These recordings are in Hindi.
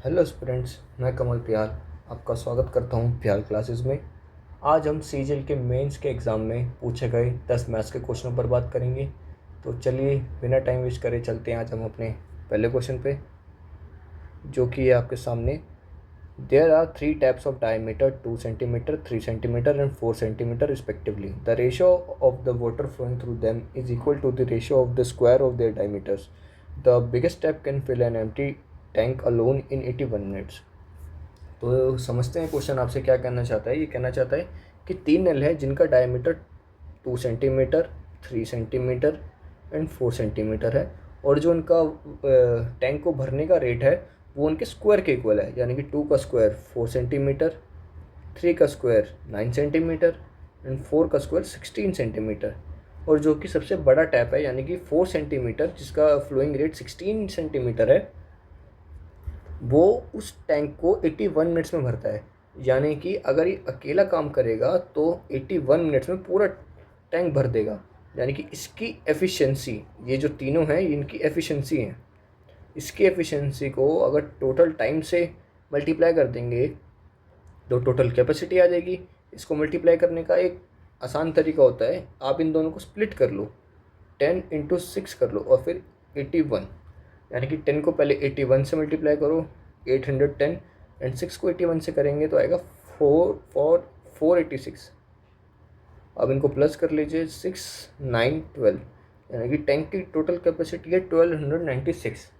हेलो स्टूडेंट्स, मैं कमल प्याल आपका स्वागत करता हूं प्याल क्लासेस में। आज हम सीजीएल के मेंस के एग्ज़ाम में पूछे गए 10 मैथ्स के क्वेश्चनों पर बात करेंगे। तो चलिए बिना टाइम वेस्ट करे चलते हैं आज हम अपने पहले क्वेश्चन पे, जो कि है आपके सामने। There are 3 types of diameter 2 centimetre 3 centimetre and 4 centimetre respectively. The ratio of the water flowing through them is equal to the ratio of the square of their diameters. The biggest tap can fill an empty tank alone in 81 minutes. तो समझते हैं क्वेश्चन आपसे क्या कहना चाहता है। ये कहना चाहता है कि 3 नल है जिनका diameter 2 centimetre 3 centimetre and 4 centimetre है, और जो उनका टैंक को भरने का रेट है वो उनके स्क्वायर के इक्वल है। यानी कि 2 का स्क्वायर 4 सेंटीमीटर, 3 का स्क्वायर 9 सेंटीमीटर एंड 4 का स्क्वायर 16 सेंटीमीटर। और जो कि सबसे बड़ा टैप है यानी कि 4 सेंटीमीटर, जिसका फ्लोइंग रेट 16 सेंटीमीटर है, वो उस टैंक को 81 मिनट्स में भरता है। यानी कि अगर ये अकेला काम करेगा तो 81 मिनट्स में पूरा टैंक भर देगा। यानी कि इसकी एफिशिएंसी, ये जो तीनों हैं इनकी एफिशिएंसी है, इसकी एफिशिएंसी को अगर टोटल टाइम से मल्टीप्लाई कर देंगे तो टोटल कैपेसिटी आ जाएगी। इसको मल्टीप्लाई करने का एक आसान तरीका होता है, आप इन दोनों को स्प्लिट कर लो, 10 इंटू 6 कर लो और फिर 81। यानी कि 10 को पहले 81 से मल्टीप्लाई करो 810, एंड 6 को 81 से करेंगे तो आएगा 486। अब इनको प्लस कर लीजिए, 6 9 12, यानी कि टैंक की टोटल कैपेसिटी है 1296।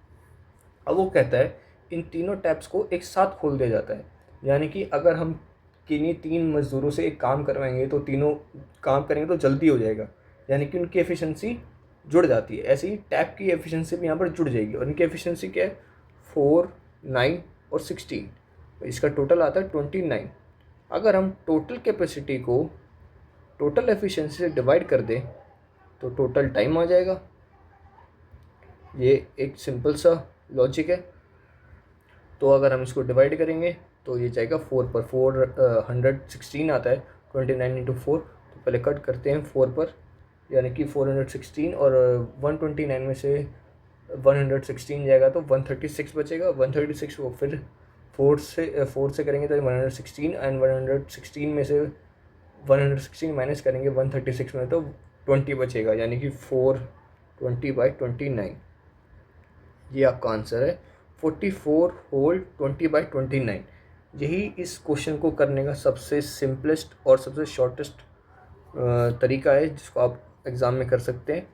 अब वो कहता है इन तीनों टैप्स को एक साथ खोल दिया जाता है। यानी कि अगर हम किन्हीं 3 मज़दूरों से एक काम करवाएंगे तो तीनों काम करेंगे तो जल्दी हो जाएगा, यानी कि उनकी एफिशिएंसी जुड़ जाती है। ऐसे ही टैप की एफिशिएंसी भी यहाँ पर जुड़ जाएगी, और इनकी एफिशिएंसी क्या है 4 9 और 16, इसका टोटल आता है 29। अगर हम टोटल कैपेसिटी को टोटल एफिशिएंसी से डिवाइड कर दें तो टोटल टाइम आ जाएगा। ये एक सिंपल सा लॉजिक है। तो अगर हम इसको डिवाइड करेंगे तो ये जाएगा 4 पर, 416 आता है, 29 इंटू 4। तो पहले कट करते हैं 4 पर, यानी कि 416, और 129 में से 116 जाएगा तो 136 बचेगा। 136 को फिर 4 से करेंगे तो 116, एंड 116 में से 116 माइनस करेंगे 136 में तो 20 बचेगा, यानी कि 420/29। ये आपका आंसर है 44 होल 20/29। यही इस क्वेश्चन को करने का सबसे सिंपलेस्ट और सबसे शॉर्टेस्ट तरीका है जिसको आप एग्ज़ाम में कर सकते हैं।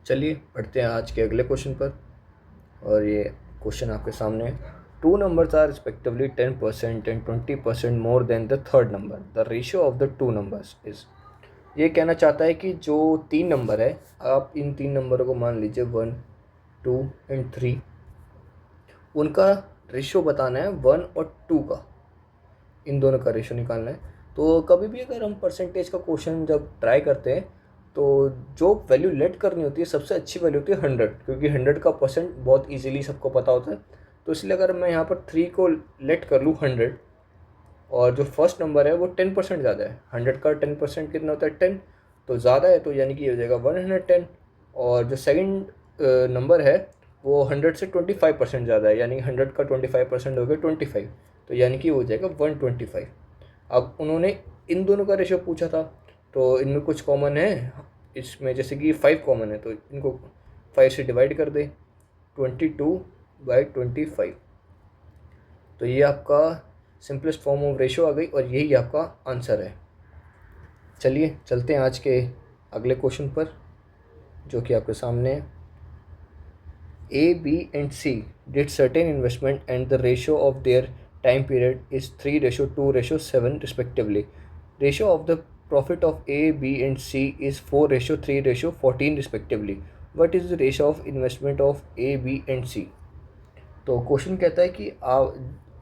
चलिए पढ़ते हैं आज के अगले क्वेश्चन पर, और ये क्वेश्चन आपके सामने है। 2 numbers are respectively 10% and 20% more than the third number. The ratio of the 2 numbers is। ये कहना चाहता है कि जो 3 नंबर है, आप इन 3 नंबरों को मान लीजिए 1 2 एंड 3, उनका रेशियो बताना है 1 और 2 का, इन दोनों का रेशियो निकालना है। तो कभी भी अगर हम परसेंटेज का क्वेश्चन जब ट्राई करते हैं तो जो वैल्यू लेट करनी होती है सबसे अच्छी वैल्यू होती है 100, क्योंकि 100 का परसेंट बहुत इजीली सबको पता होता है। तो इसलिए अगर मैं यहाँ पर 3 को लेट कर लूँ 100, और जो फर्स्ट नंबर है वो 10% ज़्यादा है, 100 का 10% कितना होता है 10, तो ज़्यादा है, तो यानी कि ये हो जाएगा 110। और जो सेकंड नंबर है वो 100 से 25% ज़्यादा है, यानी 100 का 25% हो गया 25, तो यानी कि हो जाएगा 125। अब उन्होंने इन दोनों का रेशियो पूछा था, तो इनमें कुछ कॉमन है इसमें, जैसे कि 5 कॉमन है, तो इनको 5 से डिवाइड कर दे 22/25। तो ये आपका सिंपलेस्ट फॉर्म ऑफ रेशियो आ गई, और यही आपका आंसर है। चलिए चलते हैं आज के अगले क्वेश्चन पर, जो कि आपके सामने है। A, B and C did certain investment and the ratio of their time period is 3:2:7 respectively. Ratio of the profit of A, B and C is 4:3:14 respectively. What is the ratio of investment of A, B and C? तो क्वेश्चन कहता है कि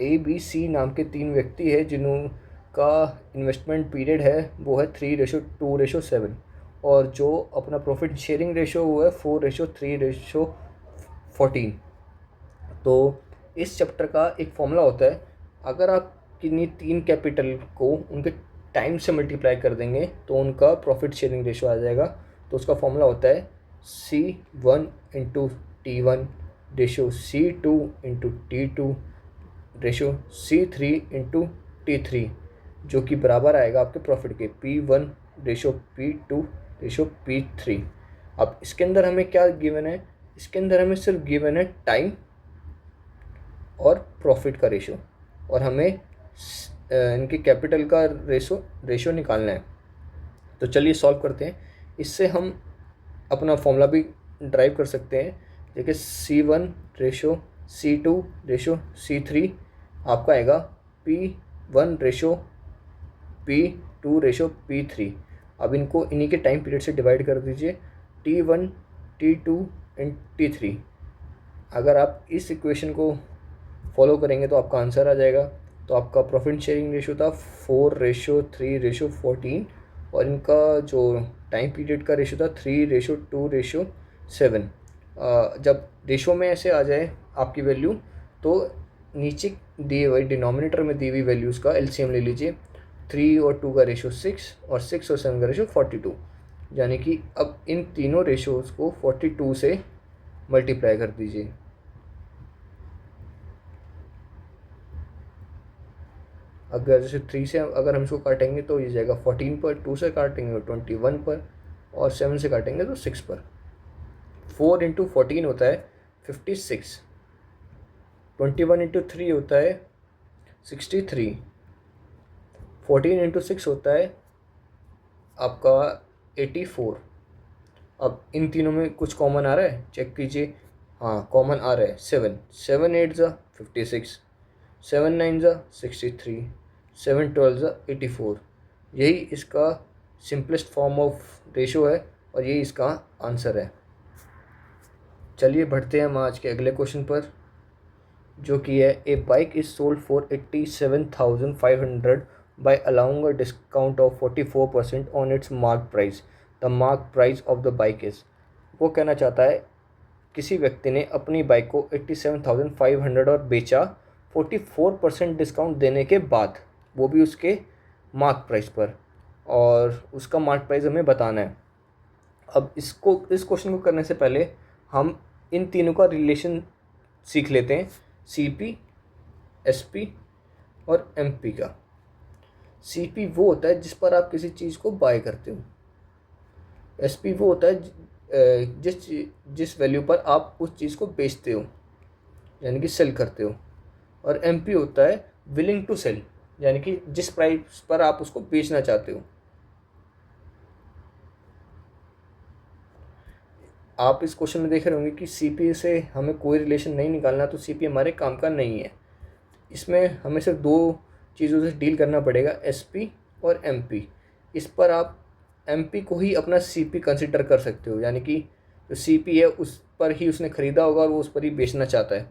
ABC नाम के 3 व्यक्ति है जिन्हों का इन्वेस्टमेंट पीरियड है वो है 3:2:7, और जो अपना प्रॉफिट शेयरिंग रेशियो वो है 4:3:14। तो इस चैप्टर का एक फॉर्मूला होता है, अगर आप किन्हीं 3 कैपिटल को उनके टाइम से मल्टीप्लाई कर देंगे तो उनका प्रॉफिट शेयरिंग रेशियो आ जाएगा। तो उसका फॉर्मूला होता है C1 × T1 ratio C2 into T2 ratio C3 into T3, जो कि बराबर आएगा आपके प्रॉफिट के P1 ratio P2 ratio P3। अब इसके अंदर हमें क्या गिवन है, इसके अंदर हमें सिर्फ गिवन है टाइम और प्रॉफिट का रेशो, और हमें इनके कैपिटल का रेशो निकालना है। तो चलिए सॉल्व करते हैं। इससे हम अपना फॉर्मूला भी ड्राइव कर सकते हैं। देखिए C1 ratio C2 ratio C3 आपका आएगा P1 ratio P2 ratio P3। अब इनको इन्हीं के टाइम पीरियड से डिवाइड कर दीजिए, T1 T2 एंड T3। अगर आप इस इक्वेशन को फॉलो करेंगे तो आपका आंसर आ जाएगा। तो आपका प्रॉफिट शेयरिंग रेशो था 4:3:14, और इनका जो टाइम पीरियड का रेशो था 3:2:7। जब रेशो में ऐसे आ जाए आपकी वैल्यू, तो नीचे दिए हुए डिनोमिनेटर में दी हुई वैल्यूज़ का एलसीएम ले लीजिए। 3 और 2 का रेशो 6, और 6 और 7 का रेशो 42, यानी कि अब इन तीनों रेशोज़ को 42 से मल्टीप्लाई कर दीजिए। अगर जैसे 3 से अगर हम इसको काटेंगे तो ये जाएगा 14 पर, 2 से काटेंगे तो 21 पर, और 7 से काटेंगे तो 6 पर। 4 इंटू 14 होता है 56, 21 इंटू 3 होता है 63, 14 इंटू 6 होता है आपका 84। अब इन तीनों में कुछ कॉमन आ रहा है, चेक कीजिए। हाँ, कॉमन आ रहा है 7, 7 8 ज़ा 56, 7 9 ज़ा 63, 7 12 ज़ा 84। यही इसका सिंपलेस्ट फॉर्म ऑफ रेशो है, और यही इसका आंसर है। चलिए बढ़ते हैं हम आज के अगले क्वेश्चन पर, जो कि है a bike is sold for 87,500 by allowing a discount of 44% on its mark price. The mark price of the bike is. वो कहना चाहता है किसी व्यक्ति ने अपनी बाइक को 87,500 और बेचा 44% डिस्काउंट देने के बाद, वो भी उसके मार्क प्राइस पर, और उसका मार्क प्राइस हमें बताना है। अब इस क्वेश्चन को करने से पहले हम इन तीनों का रिलेशन सीख लेते हैं, CP, SP और MP का। CP वो होता है जिस पर आप किसी चीज़ को बाय करते हो। SP वो होता है जिस वैल्यू पर आप उस चीज़ को बेचते हो, यानी कि सेल करते हो। और MP होता है विलिंग टू सेल, यानी कि जिस प्राइस पर आप उसको बेचना चाहते हो। आप इस क्वेश्चन में देख रहे होंगे कि CP से हमें कोई रिलेशन नहीं निकालना, तो CP हमारे काम का नहीं है। इसमें हमें सिर्फ दो चीज़ों से डील करना पड़ेगा, SP और MP। इस पर आप MP को ही अपना CP कंसिडर कर सकते हो, यानी कि जो CP है उस पर ही उसने ख़रीदा होगा और वो उस पर ही बेचना चाहता है।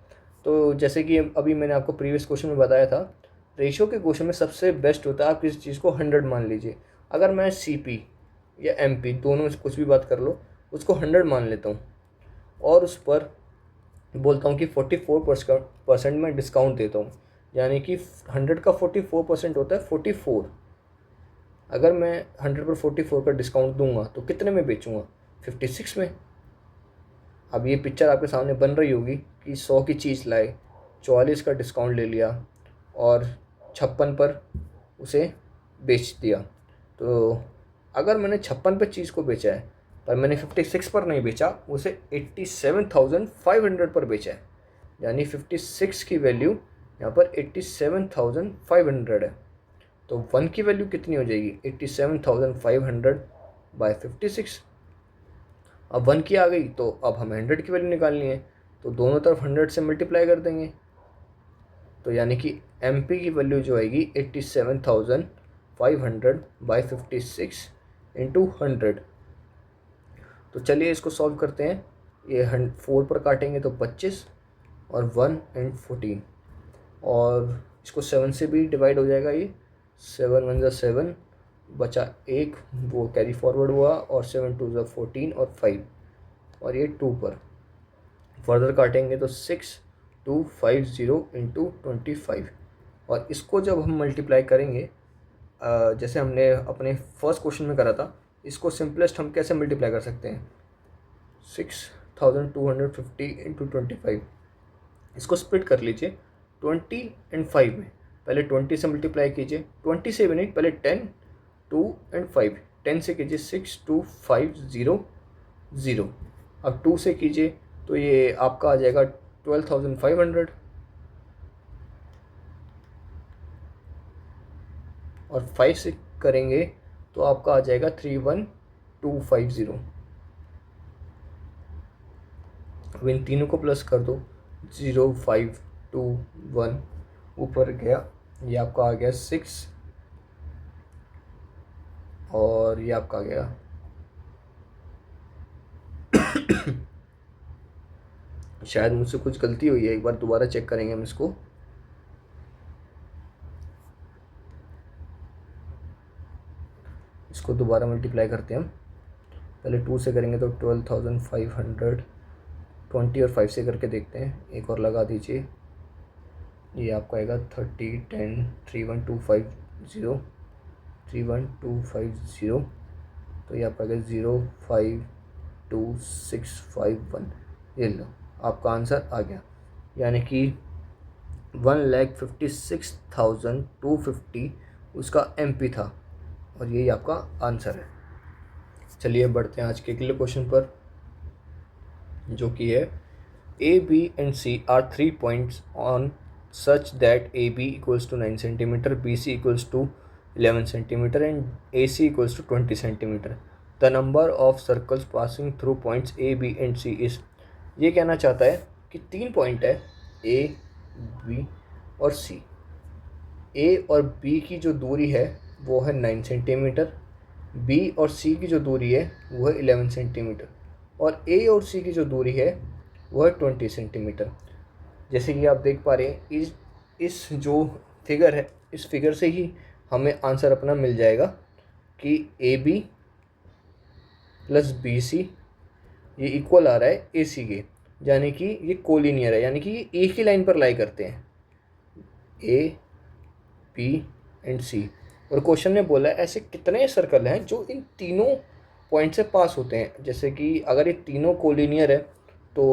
तो जैसे कि अभी मैंने आपको प्रीवियस क्वेश्चन में बताया था, रेशो के क्वेश्चन में सबसे बेस्ट होता है आप किसी चीज़ को 100 मान लीजिए। अगर मैं CP या MP दोनों में से कुछ भी बात कर लो, उसको 100 मान लेता हूँ और उस पर बोलता हूँ कि 44% में डिस्काउंट देता हूँ, यानी कि 100 का 44% होता है 44। अगर मैं 100 पर 44 का डिस्काउंट दूंगा तो कितने में बेचूंगा? 56 में। अब ये पिक्चर आपके सामने बन रही होगी कि 100 की चीज़ लाए, 44 का डिस्काउंट ले लिया और 56 पर उसे बेच दिया। तो अगर मैंने 56 पर चीज़ को बेचा है पर मैंने 56 पर नहीं बेचा, उसे 87,500 पर बेचा है, यानी 56 की वैल्यू यहाँ पर 87,500 है। तो 1 की वैल्यू कितनी हो जाएगी? 87,500 बाय 56। अब 1 की आ गई तो अब हमें 100 की वैल्यू निकालनी है, तो दोनों तरफ 100 से मल्टीप्लाई कर देंगे। तो यानी कि MP की वैल्यू जो आएगी 87,500 बाई 56 इंटू 100। तो चलिए इसको सॉल्व करते हैं। ये 4 पर काटेंगे तो 25 और 1 एंड 14, और इसको 7 से भी डिवाइड हो जाएगा। ये 7 1 ज़ा 7 बचा 1, वो कैरी फॉरवर्ड हुआ, और 7 2 ज़ा 14 और 5, और ये 2 पर फर्दर काटेंगे तो 6250 इंटू 25। और इसको जब हम मल्टीप्लाई करेंगे, जैसे हमने अपने फर्स्ट क्वेश्चन में करा था, इसको सिंपलेस्ट हम कैसे मल्टीप्लाई कर सकते हैं? 1250 इंटू 25। इसको स्प्लिट कर लीजिए 20 एंड 5 में। पहले 20 से मल्टीप्लाई कीजिए, 20 से भी नहीं, पहले 10, 2 एंड 5। 10 से कीजिए 62500। अब 2 से कीजिए तो ये आपका आ जाएगा 12,500, और 5 से करेंगे तो आपका आ जाएगा 31,250। अब इन तीनों को प्लस कर दो, 0,521 ऊपर गया, ये आपका आ गया 6, और ये आपका आ गया शायद मुझसे कुछ गलती हुई है, एक बार दोबारा चेक करेंगे हम इसको। इसको दोबारा मल्टीप्लाई करते हैं हम। पहले 2 से करेंगे तो 12,500, 20 और 5 से करके देखते हैं, एक और लगा दीजिए, ये आपका आएगा 30, 10, 31,250, 31,250। तो ये आपका आएगा 0,52651। ये लो, आपका आंसर आ गया, यानी कि 1,56,250 उसका MP था, और यही आपका आंसर है। चलिए बढ़ते हैं आज के अगले क्वेश्चन पर, जो कि है AB and C are 3 points on such that AB equals to 9 centimeter, BC equals to 11 centimeter and AC equals to 20 centimeter. The number of circles passing through points A, B and C is। ये कहना चाहता है कि 3 पॉइंट है A, B और C। A और B की जो दूरी है वो है 9 सेंटीमीटर, B और C की जो दूरी है वो है 11 सेंटीमीटर, और A और C की जो दूरी है वो है 20 सेंटीमीटर। जैसे कि आप देख पा रहे हैं, इस जो फिगर है, इस फिगर से ही हमें आंसर अपना मिल जाएगा कि AB प्लस BC ये इक्वल आ रहा है AC के, यानी कि ये कोलिनियर है, यानी कि ये एक ही लाइन पर लाई करते हैं, A, B एंड C। और क्वेश्चन ने बोला है ऐसे कितने सर्कल हैं जो इन तीनों पॉइंट से पास होते हैं। जैसे कि अगर ये तीनों कोलिनियर है तो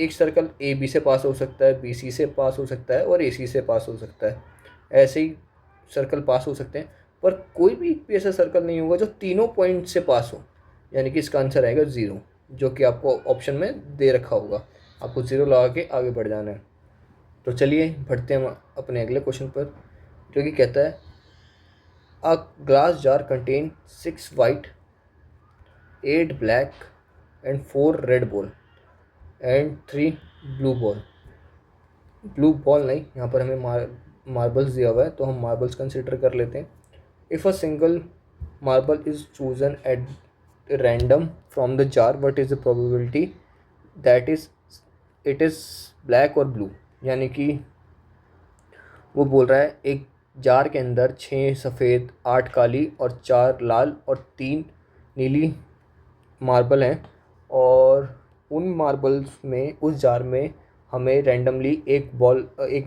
एक सर्कल AB से पास हो सकता है, BC से पास हो सकता है और AC से पास हो सकता है। ऐसे ही सर्कल पास हो सकते हैं, पर कोई भी ऐसा सर्कल नहीं होगा जो तीनों पॉइंट से पास हो, यानी कि इसका आंसर आएगा 0, जो कि आपको ऑप्शन में दे रखा होगा। आपको 0 लगा के आगे बढ़ जाना है। तो चलिए बढ़ते हैं हम अपने अगले क्वेश्चन पर, जो कि कहता है a glass jar contain 6 white, 8 black and 4 red ball and 3 blue ball. Blue ball नहीं, यहाँ पर हमें मार्बल्स दिया हुआ है, तो हम मार्बल्स कंसिडर कर लेते हैं। If a single marble is chosen at random from the jar, what is the probability that it is black और ब्लू। यानी कि वो बोल रहा है एक जार के अंदर 6 सफ़ेद, 8 काली और 4 लाल और 3 नीली मार्बल हैं, और उन मार्बल्स में, उस जार में हमें रैंडमली एक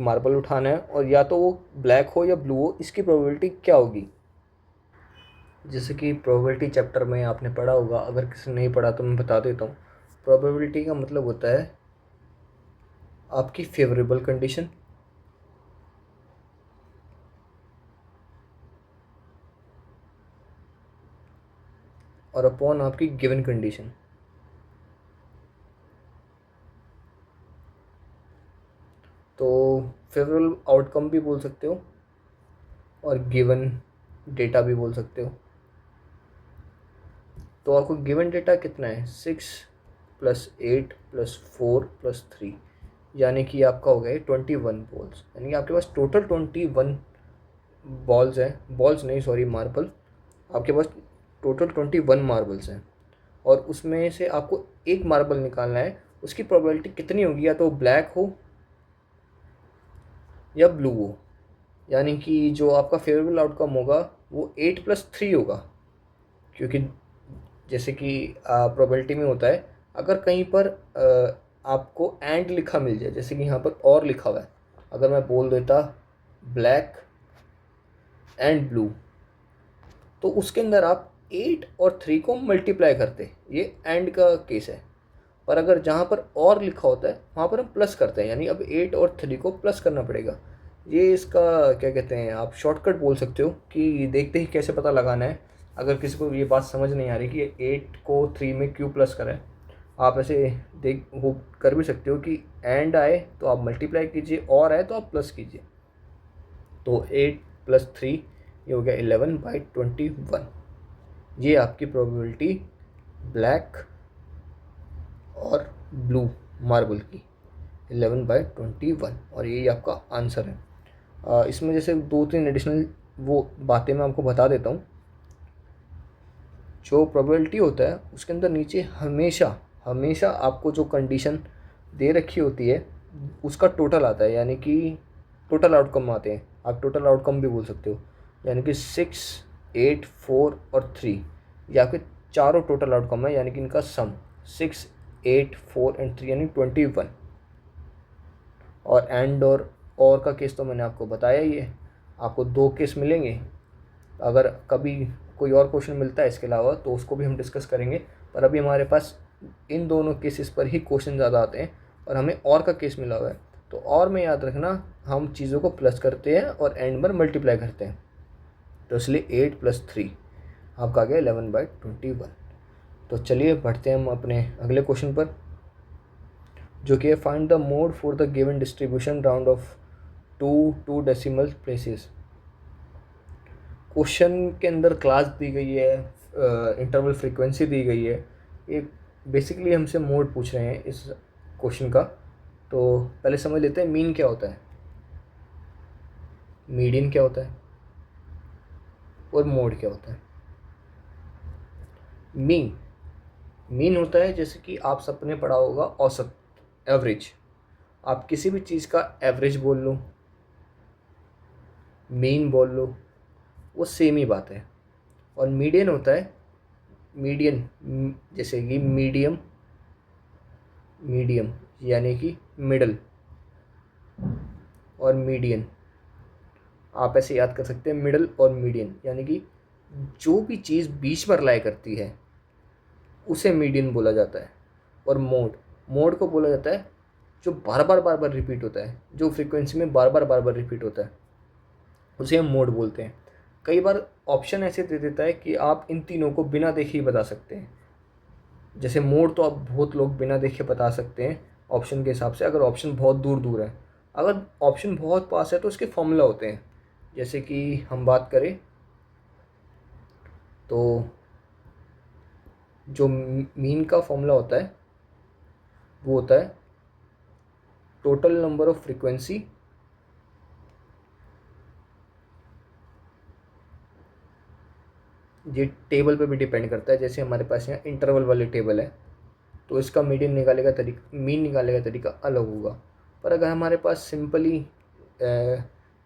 मार्बल उठाना है, और या तो वो ब्लैक हो या ब्लू हो, इसकी प्रोबेबिलिटी क्या होगी। जैसे कि प्रोबेबिलिटी चैप्टर में आपने पढ़ा होगा, अगर किसी ने नहीं पढ़ा तो मैं बता देता हूँ। प्रोबेबिलिटी का मतलब होता है आपकी फेवरेबल कंडीशन और अपॉन आपकी गिवन कंडीशन। तो फेवरेबल आउटकम भी बोल सकते हो और गिवन डेटा भी बोल सकते हो। तो आपको गिवन डेटा कितना है, 6 + 8 + 4 + 3, यानी कि आपका हो गया 21 बॉल्स। यानी कि आपके पास टोटल 21 बॉल्स हैं, बॉल्स नहीं सॉरी मार्बल, आपके पास टोटल 21 मार्बल्स हैं, और उसमें से आपको एक मार्बल निकालना है। उसकी प्रोबेबिलिटी कितनी होगी, या तो ब्लैक हो या ब्लू हो। यानी कि जो आपका फेवरेबल आउटकम होगा वो 8 + 3 होगा, क्योंकि जैसे कि प्रोबेबिलिटी में होता है, अगर कहीं पर आपको एंड लिखा मिल जाए, जैसे कि यहाँ पर और लिखा हुआ है, अगर मैं बोल देता ब्लैक एंड ब्लू, तो उसके अंदर आप 8 और 3 को मल्टीप्लाई करते, ये एंड का केस है। पर अगर जहाँ पर और लिखा होता है वहाँ पर हम प्लस करते हैं, यानी अब 8 और 3 को प्लस करना पड़ेगा। ये इसका क्या कहते हैं, आप शॉर्टकट बोल सकते हो कि देखते ही कैसे पता लगाना है। अगर किसी को ये बात समझ नहीं आ रही कि 8 को 3 में क्यों प्लस करा है, आप ऐसे देख वो कर भी सकते हो कि एंड आए तो आप मल्टीप्लाई कीजिए, और आए तो आप प्लस कीजिए। तो 8 + 3 ये हो गया 11/21। ये आपकी प्रोबेबिलिटी ब्लैक और ब्लू मार्बल की 11/21, और यही आपका आंसर है। इसमें जैसे 2-3 एडिशनल वो बातें मैं आपको बता देता हूँ। जो प्रोबेबिलिटी होता है उसके अंदर नीचे हमेशा हमेशा आपको जो कंडीशन दे रखी होती है उसका टोटल आता है, यानी कि टोटल आउटकम आते हैं। आप टोटल आउटकम भी बोल सकते हो, यानी कि 6, 8, 4 और 3 ये आपके चारों टोटल आउटकम है, यानी कि इनका सम 6, 8, 4 एंड 3 यानी 21। और एंड और का केस तो मैंने आपको बताया ही है। आपको 2 केस मिलेंगे, अगर कभी कोई और क्वेश्चन मिलता है इसके अलावा तो उसको भी हम डिस्कस करेंगे, पर अभी हमारे पास इन दोनों केसेस पर ही क्वेश्चन ज़्यादा आते हैं और हमें और का केस मिला हुआ है। तो और में याद रखना, हम चीज़ों को प्लस करते हैं और एंड पर मल्टीप्लाई करते हैं, तो इसलिए 8 + 3 आपका आ गया 11/21। तो चलिए बढ़ते हैं हम अपने अगले क्वेश्चन पर, जो कि है find the mode for the given distribution round of 2 decimal places. Question के अंदर क्लास दी गई है, इंटरवल फ्रीक्वेंसी दी गई है, ये बेसिकली हमसे मोड पूछ रहे हैं इस क्वेश्चन का। तो पहले समझ लेते हैं मीन क्या होता है, मीडियन क्या होता है और मोड क्या होता है। मीन मीन होता है, जैसे कि आप सबने पढ़ा होगा औसत, एवरेज। आप किसी भी चीज़ का एवरेज बोल लो, मीन बोल लो, वो सेम ही बात है। और मीडियन होता है, मीडियन जैसे कि मीडियम, मीडियम यानी कि मिडल, और मीडियन आप ऐसे याद कर सकते हैं, मिडल और मीडियन यानी कि जो भी चीज़ बीच पर लाई करती है उसे मीडियन बोला जाता है। और मोड को बोला जाता है जो बार बार रिपीट होता है, जो फ्रीक्वेंसी में बार बार रिपीट होता है, उसे हम मोड बोलते हैं। कई बार ऑप्शन ऐसे दे देता है कि आप इन तीनों को बिना देखे ही बता सकते हैं। जैसे मोड तो आप बहुत लोग बिना देखे बता सकते हैं ऑप्शन के हिसाब से, अगर ऑप्शन बहुत दूर दूर है। अगर ऑप्शन बहुत पास है तो उसके फॉर्मूला होते हैं। जैसे कि हम बात करें तो जो मीन का फॉर्मूला होता है वो होता है टोटल नंबर ऑफ फ्रीक्वेंसी ये टेबल पे भी डिपेंड करता है। जैसे हमारे पास यहाँ इंटरवल वाली टेबल है तो इसका मीडियन निकालेगा तरीका, मीन निकालेगा तरीका अलग होगा। पर अगर हमारे पास सिंपली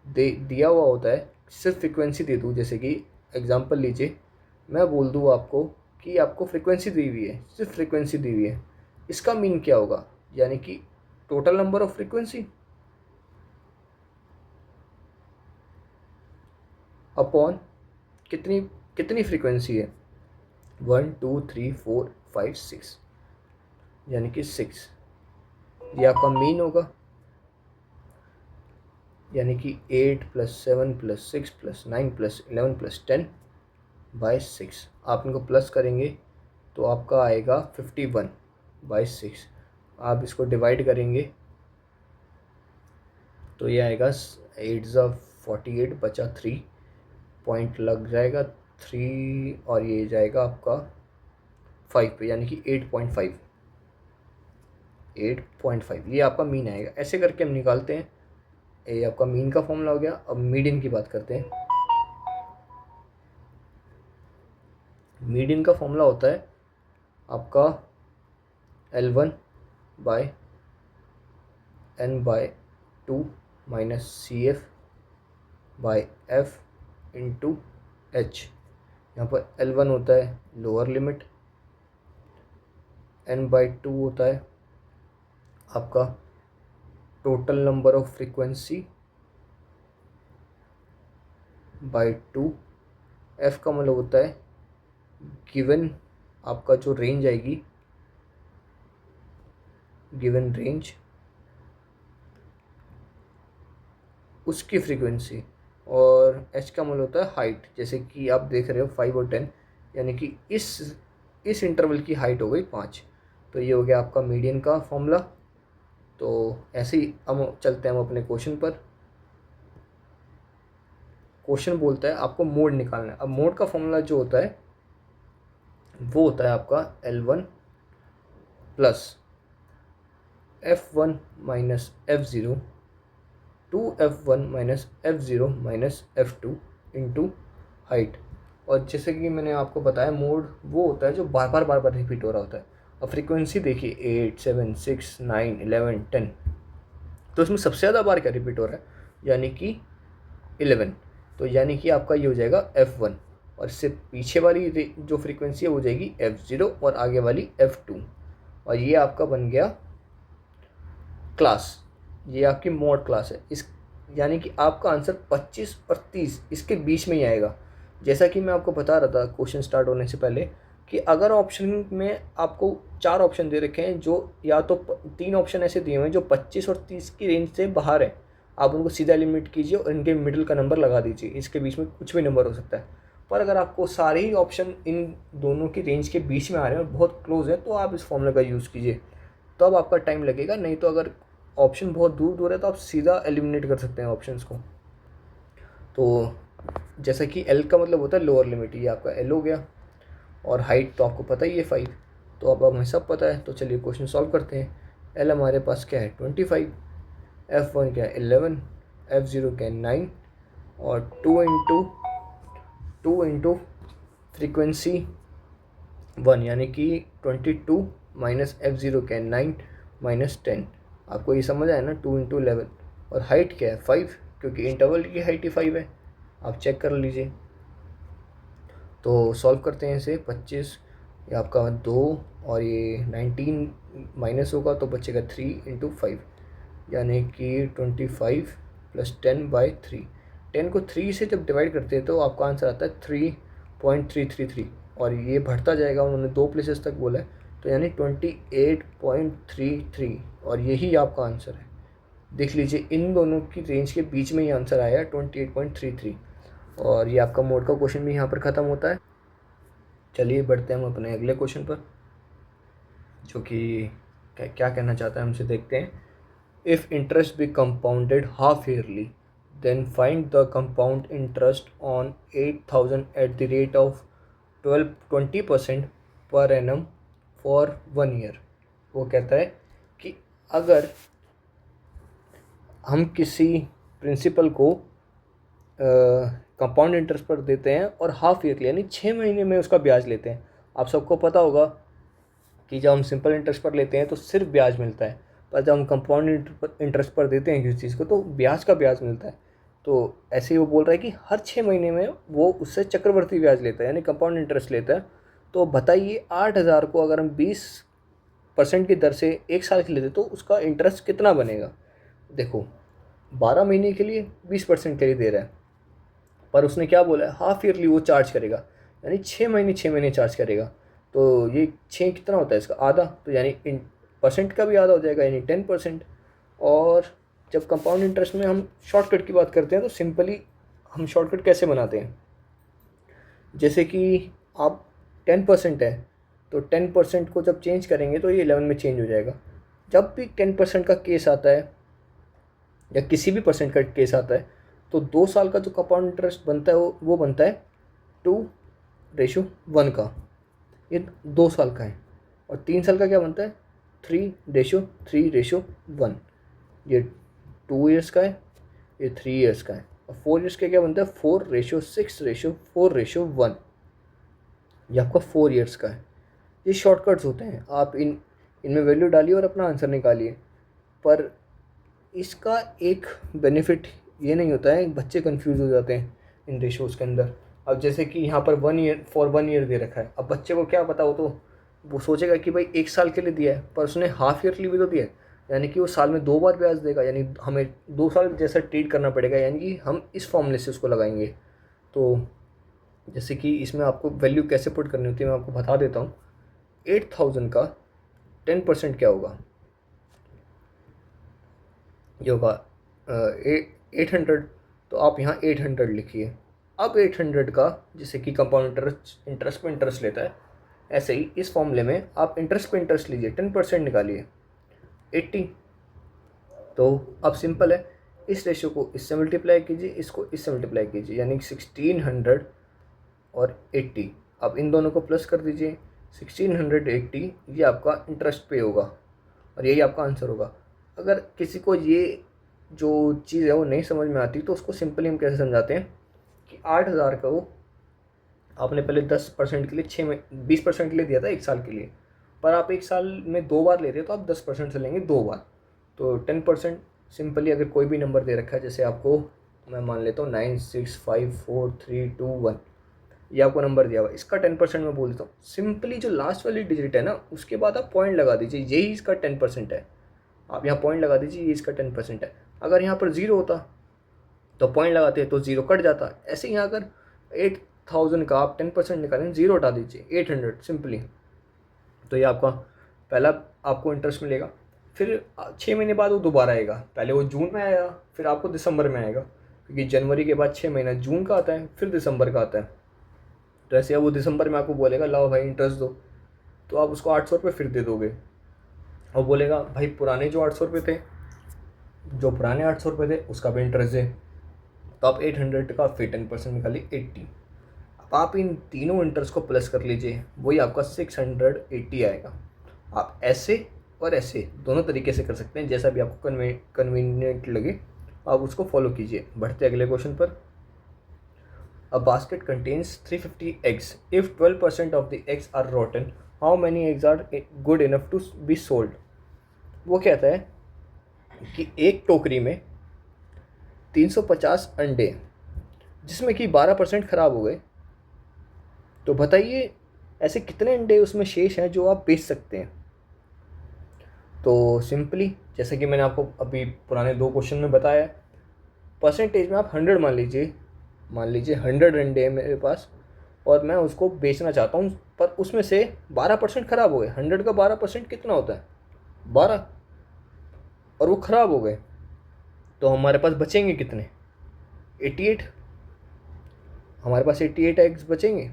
दिया हुआ होता है, सिर्फ फ्रीक्वेंसी दे दूँ, जैसे कि एग्जांपल लीजिए, मैं बोल दूँ आपको कि आपको फ्रीक्वेंसी दी हुई है, सिर्फ फ्रीक्वेंसी दी हुई है, इसका मीन क्या होगा, यानी कि total number of frequency upon कितनी कितनी फ्रीक्वेंसी है, 1, 2, 3, 4, 5, 6 यानी कि 6, ये आपका मीन होगा। यानी कि 8 + 7 + 6 + 9 + 11 + 10/6 आप इनको प्लस करेंगे तो आपका आएगा 51/6। आप इसको डिवाइड करेंगे तो ये आएगा 8 × 48 बचा 3 पॉइंट लग जाएगा 3, और ये जाएगा आपका 5 पे, यानी कि 8.5 ये आपका मीन आएगा। ऐसे करके हम निकालते हैं। ये आपका मीन का फॉर्मूला हो गया। अब मीडियन की बात करते हैं। मीडियन का फॉर्मूला होता है आपका L1/n/2 - CF/F × H। यहाँ पर L1 होता है लोअर लिमिट, n/2 होता है आपका total number of frequency /2। F का मतलब होता है गिवन आपका जो रेंज आएगी गिवन रेंज, उसकी फ्रीक्वेंसी, और h का मूल होता है हाइट। जैसे कि आप देख रहे हो 5 और 10, यानी कि इस इंटरवल की हाइट हो गई 5। तो ये हो गया आपका मीडियन का फॉर्मूला। तो ऐसे ही हम चलते हैं हम अपने क्वेश्चन पर। क्वेश्चन बोलता है आपको मोड निकालना है। अब मोड का फॉर्मूला जो होता है वो होता है आपका L1 plus F1 minus F0 2F1 minus F0 minus F2 into height. और जैसे कि मैंने आपको बताया मोड वो होता है जो बार बार रिपीट हो रहा होता है। अब फ्रीक्वेंसी देखिए 8 7 6 9 11 10, तो इसमें सबसे ज़्यादा बार क्या रिपीट हो रहा है, यानी कि 11। तो यानी कि आपका ये हो जाएगा F1, और इससे पीछे वाली जो फ्रीक्वेंसी है वो जाएगी F0 और आगे वाली F2, और ये आपका बन गया क्लास। ये आपकी मोड क्लास है। इस यानी कि आपका आंसर 25 और 30 इसके बीच में ही आएगा। जैसा कि मैं आपको बता रहा था क्वेश्चन स्टार्ट होने से पहले कि अगर ऑप्शन में आपको 4 ऑप्शन दे रखे हैं, जो या तो 3 ऑप्शन ऐसे दिए हुए हैं जो 25 और 30 की रेंज से बाहर है, आप उनको सीधा एलिमिनेट कीजिए और इनके मिडिल का नंबर लगा दीजिए। इसके बीच में कुछ भी नंबर हो सकता है। पर अगर आपको सारे ही ऑप्शन इन दोनों की रेंज के बीच में आ रहे हैं और बहुत क्लोज है, तो आप इस फॉर्मूला का यूज़ कीजिए। तो अब आपका टाइम लगेगा। नहीं तो अगर ऑप्शन बहुत दूर दूर है तो आप सीधा एलिमिनेट कर सकते हैं ऑप्शंस को। तो जैसा कि L का मतलब होता है लोअर लिमिट, ये आपका L हो गया। और हाइट तो आपको पता ही है 5, तो अब हमें सब पता है। तो चलिए क्वेश्चन सॉल्व करते हैं। L हमारे पास क्या है 25, F1 क्या है 11, F0 क्या है 9, और 2 इंटू फ्रीक्वेंसी 1 यानी कि 22 माइनस F0 क्या है 9 माइनस 10। आपको ये समझ आया ना, 2 इंटू 11। और हाइट क्या है 5, क्योंकि इंटरवल की हाइट ही 5 है। आप चेक कर लीजिए। तो सॉल्व करते हैं इसे। 25 ये आपका 2 और ये 19 माइनस होगा तो बचेगा 3 इंटू 5, यानी कि 25 प्लस 10/3। 10 को 3 से जब डिवाइड करते हैं तो आपका आंसर आता है 3.333, और ये बढ़ता जाएगा। उन्होंने 2 प्लेसेस तक बोला है, तो यानी 28.33, और यही आपका आंसर है। देख लीजिए इन दोनों की रेंज के बीच में ही आंसर आया है 28.33। और ये आपका मोड का क्वेश्चन भी यहाँ पर ख़त्म होता है। चलिए बढ़ते हैं हम अपने अगले क्वेश्चन पर, जो कि क्या कहना चाहता है हमसे देखते हैं। If interest be compounded half yearly then find the compound interest on 8,000 at the rate of 20% per annum for 1 year। वो कहता है कि अगर हम किसी प्रिंसिपल को कंपाउंड इंटरेस्ट पर देते हैं और हाफ ईयरली यानी 6 महीने में उसका ब्याज लेते हैं। आप सबको पता होगा कि जब हम सिंपल इंटरेस्ट पर लेते हैं तो सिर्फ ब्याज मिलता है, पर जब हम कंपाउंड इंटरेस्ट पर देते हैं किसी चीज़ को तो ब्याज का ब्याज मिलता है। तो ऐसे ही वो बोल रहा है कि हर 6 महीने में वो उससे चक्रवर्ती ब्याज लेता है, यानी कंपाउंड इंटरेस्ट लेता है। तो बताइए 8,000 को अगर हम 20% की दर से 1 साल के लेते तो उसका इंटरेस्ट कितना बनेगा। देखो 12 महीने के लिए 20% के लिए दे रहा है, पर उसने क्या बोला है हाफ ईयरली वो चार्ज करेगा, यानी 6 महीने चार्ज करेगा। तो ये 6 कितना होता है इसका आधा, तो यानी परसेंट का भी आधा हो जाएगा, यानी 10%। और जब कंपाउंड इंटरेस्ट में हम शॉर्टकट की बात करते हैं तो सिंपली हम शॉर्टकट कैसे बनाते हैं, जैसे कि आप 10% है तो 10% को जब चेंज करेंगे तो ये 11 में चेंज हो जाएगा। जब भी 10% का केस आता है या किसी भी परसेंट का केस आता है तो 2 साल का जो कंपाउंड इंटरेस्ट बनता है वो बनता है 2:1 का, ये 2 साल का है। और 3 साल का क्या बनता है 3:3:1, ये 2 ईयर्स का है, ये 3 ईयर्स का है। और 4 ईयर्स का क्या बनता है 4:6:4:1, ये आपका 4 ईयर्स का है। ये शॉर्टकट्स होते हैं, आप इनमें वैल्यू डालिए और अपना आंसर निकालिए। पर इसका एक बेनिफिट ये नहीं होता है, बच्चे कंफ्यूज हो जाते हैं इन रेशोज़ के अंदर। अब जैसे कि यहाँ पर 1 ईयर फॉर 1 ईयर दे रखा है, अब बच्चे को क्या पता हो, तो वो सोचेगा कि भाई 1 साल के लिए दिया है, पर उसने हाफ ईयरली भी तो दिया है, यानी कि वो साल में 2 बार ब्याज देगा, यानी हमें 2 साल जैसा ट्रीट करना पड़ेगा, यानी कि हम इस फॉर्मूले से उसको लगाएंगे। तो जैसे कि इसमें आपको वैल्यू कैसे पुट करनी होती है मैं आपको बता देता हूँ। 8,000 का 10% क्या होगा, ये होगा 800, तो आप यहाँ 800 लिखिए। अब 800 का जैसे कि कंपाउंड इंटरेस्ट पे इंटरेस्ट लेता है, ऐसे ही इस फॉर्मूले में आप इंटरेस्ट पे इंटरेस्ट लीजिए, 10% निकालिए 80। तो अब सिंपल है, इस रेशियो को इससे मल्टीप्लाई कीजिए, इसको इससे मल्टीप्लाई कीजिए, यानी 1600 और 80। अब इन दोनों को प्लस कर दीजिए, 1680 ये आपका इंटरेस्ट पे होगा और यही आपका आंसर होगा। अगर किसी को ये जो चीज़ है वो नहीं समझ में आती तो उसको सिंपली हम कैसे समझाते हैं कि 8000 का वो आपने पहले 10% के लिए 20% के लिए दिया था 1 साल के लिए, पर आप 1 साल में 2 बार ले रहे हो तो आप 10% से लेंगे 2 बार, तो 10%। सिंपली अगर कोई भी नंबर दे रखा है, जैसे आपको मैं मान लेता हूँ 965432 1, ये आपको नंबर दिया हुआ, इसका 10% मैं बोल देता हूँ। सिंपली जो लास्ट वाली डिजिट है ना, उसके बाद आप पॉइंट लगा दीजिए, यही इसका 10% है। आप यहाँ पॉइंट लगा दीजिए, ये इसका 10% है। अगर यहाँ पर 0 होता तो पॉइंट लगाते तो 0 कट जाता। ऐसे यहाँ अगर 8000 का आप 10% निकालें, 0 हटा दीजिए, 800 सिंपली, तो ये आपका पहला आपको इंटरेस्ट मिलेगा। फिर 6 महीने बाद वो दोबारा आएगा, पहले वो जून में आएगा, फिर आपको दिसंबर में आएगा, क्योंकि जनवरी के बाद 6 महीना जून का आता है, फिर दिसंबर का आता है। तो ऐसे वो दिसंबर में आपको बोलेगा लाओ भाई इंटरेस्ट दो, तो आप उसको 800 रुपये फिर दे दोगे, और बोलेगा भाई पुराने जो 800 रुपये थे, जो पुराने 800 रुपये थे उसका भी इंटरेस्ट दे, तो आप 800 का फिर 10% निकालिए 80। अब आप इन तीनों इंटरेस्ट को प्लस कर लीजिए, वही आपका 680 आएगा। आप ऐसे और ऐसे दोनों तरीके से कर सकते हैं, जैसा भी आपको कन्वीनियंट लगे आप उसको फॉलो कीजिए। बढ़ते अगले क्वेश्चन पर। A basket contains 350 eggs. If 12% of the eggs are rotten, how many eggs are good enough to be sold? वो कहता है कि एक टोकरी में 350 अंडे, जिसमें कि 12% ख़राब हो गए, तो बताइए ऐसे कितने अंडे उसमें शेष हैं जो आप बेच सकते हैं। तो सिंपली जैसे कि मैंने आपको अभी पुराने 2 क्वेश्चन में बताया, परसेंटेज में आप 100 मान लीजिए 100 अंडे है मेरे पास और मैं उसको बेचना चाहता हूँ, पर उसमें से 12% ख़राब हो गए। 100 का 12% कितना होता है? 12, और वो ख़राब हो गए, तो हमारे पास बचेंगे कितने? 88। हमारे पास 88 एग्स बचेंगे,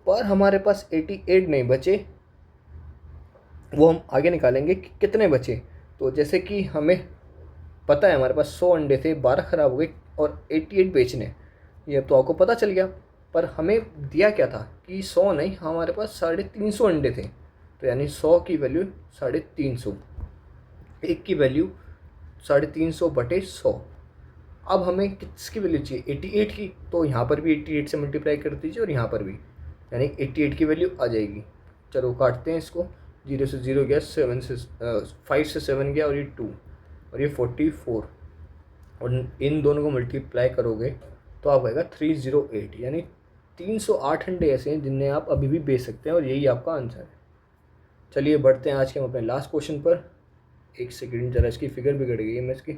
पर हमारे पास 88 नहीं बचे, वो हम आगे निकालेंगे कि कितने बचे। तो जैसे कि हमें पता है हमारे पास 100 अंडे थे, 12 ख़राब हो गए और 88 बेचने, ये तो आपको पता चल गया। पर हमें दिया क्या था कि 100 नहीं, हमारे पास 350 अंडे थे, तो यानी 100 की वैल्यू 350, एक की वैल्यू 350 बटे 100। अब हमें किसकी वैल्यू चाहिए? 88 की, तो यहाँ पर भी 88 से मल्टीप्लाई कर दीजिए और यहाँ पर भी, यानी 88 की वैल्यू आ जाएगी। चलो काटते हैं इसको, 0 से 0 गया, 5 से 7 गया, और ये 2, और ये 44, और इन दोनों को मल्टीप्लाई करोगे तो आप आएगा 308, यानी 308 अंडे ऐसे हैं जिन्हें आप अभी भी बेच सकते हैं, और यही आपका आंसर है। चलिए बढ़ते हैं आज के हम अपने लास्ट क्वेश्चन पर। एक सेकेंड, जरा इसकी फिगर बिगड़ गई है, मैं इसकी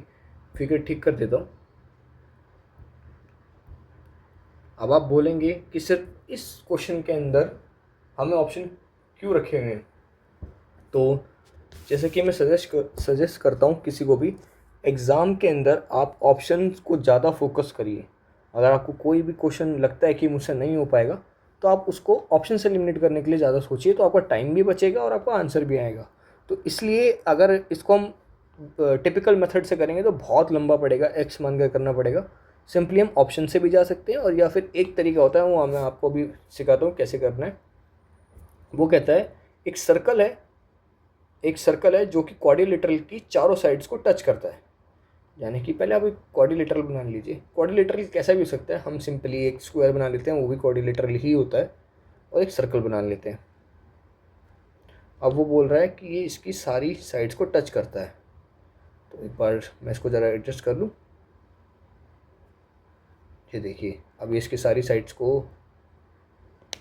फिगर ठीक कर देता हूँ। अब आप बोलेंगे कि सिर्फ इस क्वेश्चन के अंदर हमें ऑप्शन क्यों रखे हुए हैं? तो जैसे कि मैं सजेस्ट करता हूँ किसी को भी, एग्ज़ाम के अंदर आप ऑप्शन को ज़्यादा फोकस करिए। अगर आपको कोई भी क्वेश्चन लगता है कि मुझसे नहीं हो पाएगा, तो आप उसको ऑप्शन से एलिमिनेट करने के लिए ज़्यादा सोचिए, तो आपका टाइम भी बचेगा और आपका आंसर भी आएगा। तो इसलिए अगर इसको हम टिपिकल मेथड से करेंगे तो बहुत लंबा पड़ेगा, एक्स मान कर करना पड़ेगा। सिंपली हम ऑप्शन से भी जा सकते हैं, और या फिर एक तरीका होता है, वो मैं आपको भी सिखाता हूँ कैसे करना है। वो कहता है एक सर्कल है जो कि क्वाड्रिलेटरल की चारों साइड्स को टच करता है। यानी कि पहले आप एक क्वाड्रिलेटरल बना लीजिए। क्वाड्रिलेटरल कैसा भी हो सकता है, हम सिंपली एक स्क्वायर बना लेते हैं, वो भी क्वाड्रिलेटरल ही होता है, और एक सर्कल बना लेते हैं। अब वो बोल रहा है कि ये इसकी सारी साइड्स को टच करता है, तो एक बार मैं इसको ज़रा एडजस्ट कर लूँ। ये देखिए, अब ये इसकी सारी साइड्स को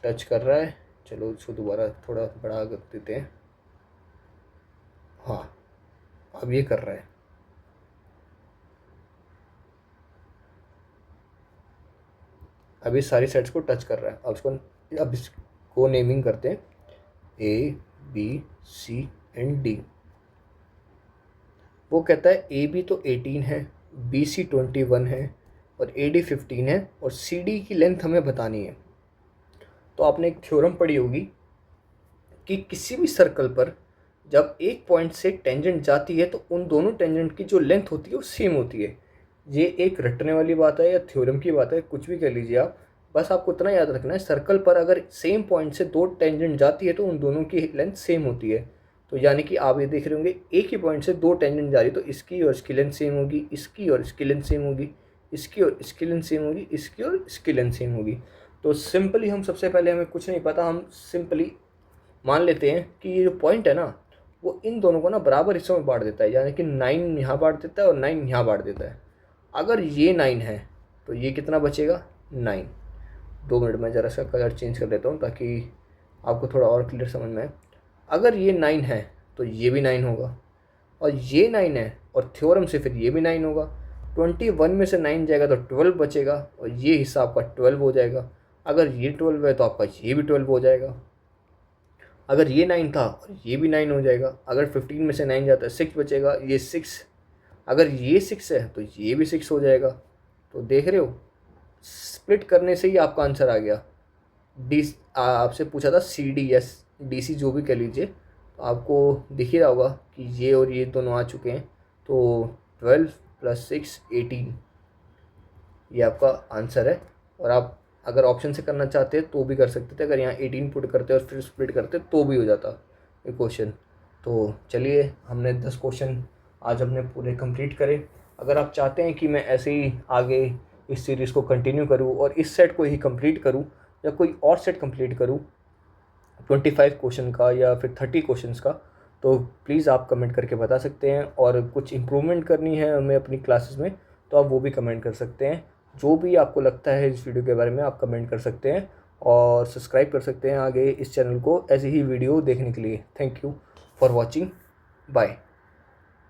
टच कर रहा है। चलो इसको दोबारा थोड़ा बड़ा कर देते हैं। हाँ, अब ये कर रहा है। अब ये सारी साइड्स को टच कर रहा है। अब इसको नेमिंग करते हैं A B C and D। वो कहता है ए बी तो 18 है, बी सी 21 है और ए डी 15 है और सी डी की लेंथ हमें बतानी है। तो आपने एक थ्योरम पढ़ी होगी कि किसी भी सर्कल पर जब एक पॉइंट से टेंजेंट जाती है तो उन दोनों टेंजेंट की जो लेंथ होती है वो सेम होती है। ये एक रटने वाली बात है या थ्योरम की बात है, कुछ भी कह लीजिए आप, बस आपको इतना याद रखना है, सर्कल पर अगर सेम पॉइंट से दो टेंजेंट जाती है तो उन दोनों की लेंथ सेम होती है। तो यानी कि आप ये देख रहे होंगे एक ही पॉइंट से दो टेंजेंट जा रही है तो इसकी और इसकी लेंथ सेम होगी, इसकी और इसकी लेंथ सेम होगी, इसकी और इसकी लेंथ सेम होगी, इसकी और इसकी लेंथ सेम होगी। तो सिंपली हम सबसे पहले, हमें कुछ नहीं पता, हम सिंपली मान लेते हैं कि ये जो पॉइंट है ना वो इन दोनों को ना बराबर हिस्सों में बांट देता है, यानी कि 9 यहाँ बांट देता है और 9 यहाँ बांट देता है। अगर ये 9 है तो ये कितना बचेगा, 9। 2 मिनट में ज़रा सा कलर चेंज कर देता हूँ ताकि आपको थोड़ा और क्लियर समझ में आए। अगर ये 9 है तो ये भी 9 होगा और ये 9 है और थ्योरम से फिर ये भी 9 होगा। 21 में से 9 जाएगा तो 12 बचेगा और ये हिस्सा आपका 12 हो जाएगा। अगर ये 12 है तो आपका ये भी 12 हो जाएगा। अगर ये 9 था और ये भी 9 हो जाएगा। अगर 15 में से 9 जाता है 6 बचेगा, ये 6। अगर ये 6 है तो ये भी 6 हो जाएगा। तो देख रहे हो, स्प्लिट करने से ही आपका आंसर आ गया। डी आपसे पूछा था C D S D C जो भी कह लीजिए, तो आपको दिख ही रहा होगा कि ये और ये दोनों आ चुके हैं। तो 12 + 6 18 ये आपका आंसर है। और आप अगर ऑप्शन से करना चाहते हैं तो भी कर सकते थे, अगर यहाँ 18 पुट करते और फिर स्प्लिट करते तो भी हो जाता ये क्वेश्चन। तो चलिए, हमने 10 क्वेश्चन आज हमने पूरे कंप्लीट करे। अगर आप चाहते हैं कि मैं ऐसे ही आगे इस सीरीज़ को कंटिन्यू करूँ और इस सेट को ही कंप्लीट करूँ या कोई और सेट कंप्लीट करूँ 25 क्वेश्चन का या फिर 30 क्वेश्चंस का, तो प्लीज़ आप कमेंट करके बता सकते हैं। और कुछ इम्प्रूवमेंट करनी है हमें अपनी क्लासेस में तो आप वो भी कमेंट कर सकते हैं। जो भी आपको लगता है इस वीडियो के बारे में आप कमेंट कर सकते हैं और सब्सक्राइब कर सकते हैं आगे इस चैनल को ऐसी ही वीडियो देखने के लिए। Thank you for watching, bye.